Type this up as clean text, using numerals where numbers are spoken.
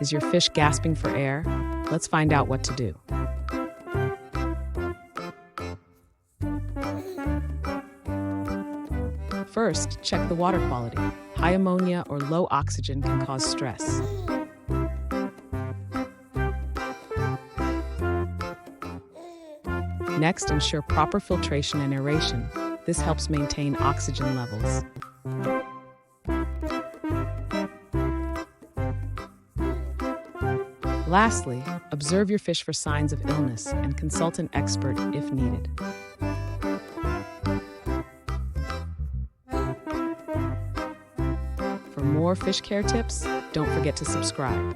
Is your fish gasping for air? Let's find out what to do. First, check the water quality. High ammonia or low oxygen can cause stress. Next, ensure proper filtration and aeration. This helps maintain oxygen levels. Lastly, observe your fish for signs of illness and consult an expert if needed. For more fish care tips, don't forget to subscribe.